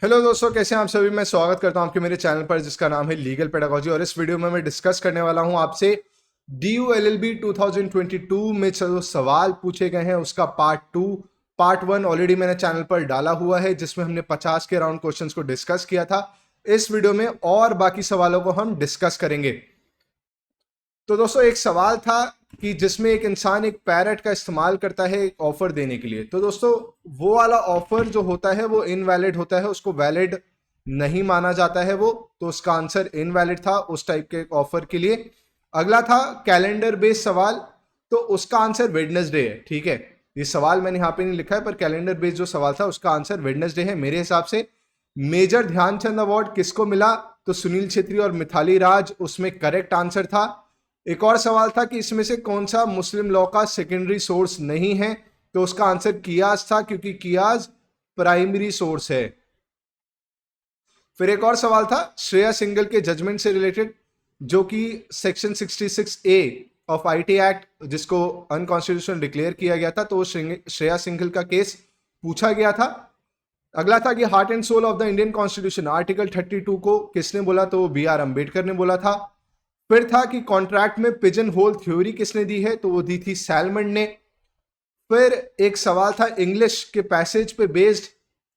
Hello दोस्तों, कैसे हैं आप सभी। मैं स्वागत करता हूं आपके मेरे चैनल पर जिसका नाम है लीगल पेडागोजी। और इस वीडियो में मैं डिस्कस करने वाला हूं आपसे DULLB 2022 में जो सवाल पूछे गए हैं उसका पार्ट 1 ऑलरेडी मैंने चैनल पर डाला हुआ है, जिसमें हमने 50 के राउंड क्वेश्चंस को डिस्कस किया था। इस वीडियो में और बाकी सवालों को हम डिस्कस करेंगे। तो दोस्तों, एक सवाल था कि जिसमें एक इंसान एक पैरट का इस्तेमाल करता है एक ऑफर देने के लिए। तो दोस्तों, वो वाला ऑफर जो होता है वो इनवैलिड होता है, उसको वैलिड नहीं माना जाता है वो। तो उसका आंसर इनवैलिड था उस टाइप के ऑफर के लिए। अगला था कैलेंडर बेस्ड सवाल, तो उसका आंसर वेडनेसडे है। ठीक है, ये सवाल मैंने यहाँ पे नहीं लिखा है, पर कैलेंडर बेस्ड जो सवाल था उसका आंसर वेडनेसडे है मेरे हिसाब से। मेजर ध्यानचंद अवार्ड किसको मिला? तो सुनील छेत्री और मिथाली राज उसमें करेक्ट आंसर था। एक और सवाल था कि इसमें से कौन सा मुस्लिम लॉ का सेकेंडरी सोर्स नहीं है? तो उसका आंसर कियास था, क्योंकि कियास प्राइमरी सोर्स है। फिर एक और सवाल था श्रेया सिंघल के जजमेंट से रिलेटेड, जो कि section 66A of IT act, जिसको अनकॉन्स्टिट्यूशनल डिक्लेयर किया गया था, तो श्रेया सिंघल का केस पूछा गया था। अगला था कि heart and soul of the Indian constitution article 32 को किसने बोला? तो BR अम्बेडकर ने बोला था। फिर था कि कॉन्ट्रैक्ट में पिजन होल थ्योरी किसने दी है? तो वो दी थी सैलमन ने। फिर एक सवाल था इंग्लिश के पैसेज पे बेस्ड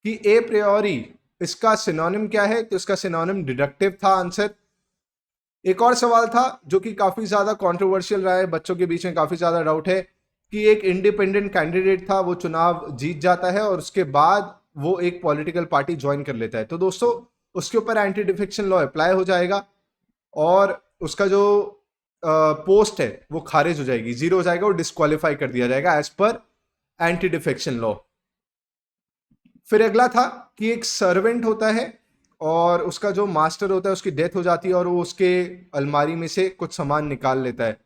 कि ए प्रियोरी इसका सिनोनिम क्या है? तो इसका सिनोनिम डिडक्टिव था आंसर। एक और सवाल था जो कि काफी ज्यादा कंट्रोवर्शियल रहा है, बच्चों के बीच में काफी ज्यादा डाउट है कि एक इंडिपेंडेंट कैंडिडेट था, वो चुनाव जीत जाता है और उसके बाद वो एक पॉलिटिकल पार्टी ज्वाइन कर लेता है। तो दोस्तों, उसके ऊपर एंटी डिफेक्शन लॉ अप्लाई हो जाएगा और उसका जो पोस्ट है वो खारिज हो जाएगी, जीरो हो जाएगा और डिस्क्वालीफाई कर दिया जाएगा as per anti defection law. फिर अगला था कि एक सर्वेंट होता है और उसका जो मास्टर होता है उसकी डेथ हो जाती है और वो उसके अलमारी में से कुछ सामान निकाल लेता है।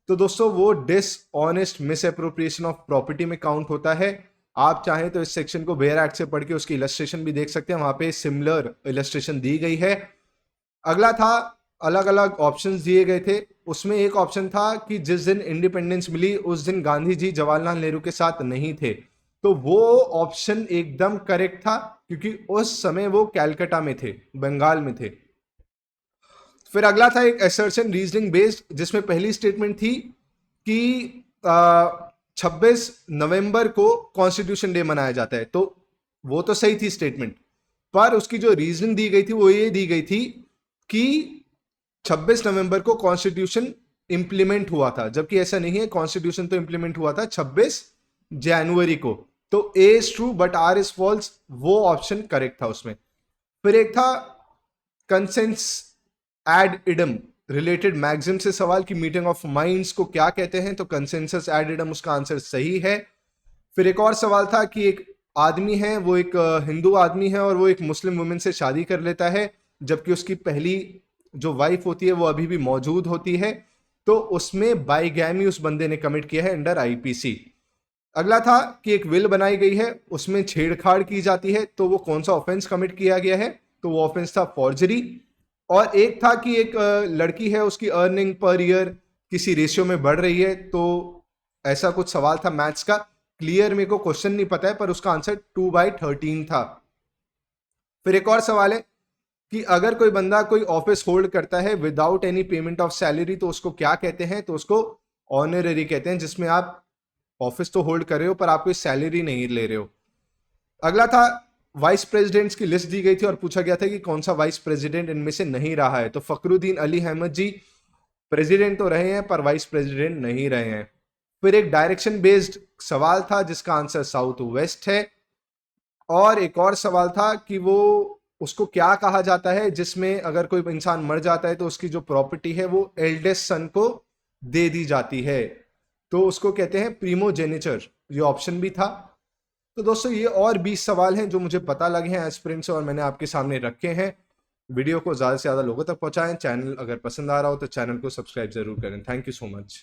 तो दोस्तों, वो dishonest miss appropriation of property में काउंट होता है। आप चाहें तो इस सेक्शन को बेयर एक्ट से पढ़ के उसकी इलस्ट्रेशन भी देख सकते हैं, वहां पे सिमिलर इलस्ट्रेशन दी गई है। अगला था अलग अलग ऑप्शंस दिए गए थे, उसमें एक ऑप्शन था कि जिस दिन इंडिपेंडेंस मिली उस दिन गांधी जी जवाहरलाल नेहरू के साथ नहीं थे। तो वो ऑप्शन एकदम करेक्ट था, क्योंकि उस समय वो कैलकाटा में थे, बंगाल में थे। फिर अगला था एक असर्शन रीजनिंग बेस्ड, जिसमें पहली स्टेटमेंट थी कि 26 नवंबर को कॉन्स्टिट्यूशन डे मनाया जाता है। तो वो तो सही थी स्टेटमेंट, पर उसकी जो रीजनिंग दी गई थी वो ये दी गई थी कि 26 नवंबर को कॉन्स्टिट्यूशन इंप्लीमेंट हुआ था, जबकि ऐसा नहीं है। कॉन्स्टिट्यूशन तो इंप्लीमेंट हुआ था 26 जनवरी को। तो A is true but R is false, वो ऑप्शन करेक्ट था उसमें। फिर एक था कंसेंस एड इडम रिलेटेड मैक्सिम से सवाल कि मीटिंग ऑफ माइंड्स को क्या कहते हैं? तो कंसेंसस एड इडम उसका आंसर सही है। फिर एक और सवाल था कि एक आदमी है, वो एक हिंदू आदमी है और वो एक मुस्लिम वुमेन से शादी कर लेता है, जबकि उसकी पहली जो वाइफ होती है वो अभी भी मौजूद होती है। तो उसमें बाइगैमी उस बंदे ने कमिट किया है अंडर IPC। अगला था कि एक विल बनाई गई है, उसमें छेड़छाड़ की जाती है, तो वो कौन सा ऑफेंस कमिट किया गया है? तो वो ऑफेंस था फॉर्जरी। और एक था कि एक लड़की है, उसकी अर्निंग पर ईयर किसी रेशियो में बढ़ रही है। तो ऐसा कुछ सवाल था मैथ्स का, क्लियर मेरे को क्वेश्चन नहीं पता है, पर उसका आंसर 2/13 था। फिर एक और सवाल है कि अगर कोई बंदा कोई ऑफिस होल्ड करता है without any payment of salary, तो उसको क्या कहते हैं? तो उसको ऑनररी कहते हैं, जिसमें आप ऑफिस तो होल्ड कर रहे हो पर आप कोई सैलरी नहीं ले रहे हो। अगला था वाइस प्रेसिडेंट्स की लिस्ट दी गई थी और पूछा गया था कि कौन सा वाइस प्रेसिडेंट इनमें से नहीं रहा है? तो फखरुद्दीन अली अहमद जी प्रेसिडेंट तो रहे हैं पर वाइस प्रेसिडेंट नहीं रहे हैं। फिर एक डायरेक्शन बेस्ड सवाल था जिसका आंसर साउथ वेस्ट है। और एक और सवाल था कि वो उसको क्या कहा जाता है जिसमें अगर कोई इंसान मर जाता है तो उसकी जो प्रॉपर्टी है वो एल्डेस्ट सन को दे दी जाती है, तो उसको कहते हैं प्रीमोजेनिचर। ये ऑप्शन भी था। तो दोस्तों, ये और 20 सवाल हैं जो मुझे पता लगे हैं एस्पिरेंट से और मैंने आपके सामने रखे हैं। वीडियो को ज़्यादा से ज़्यादा लोगों तक पहुंचाएं। चैनल अगर पसंद आ रहा हो तो चैनल को सब्सक्राइब जरूर करें। Thank you so much.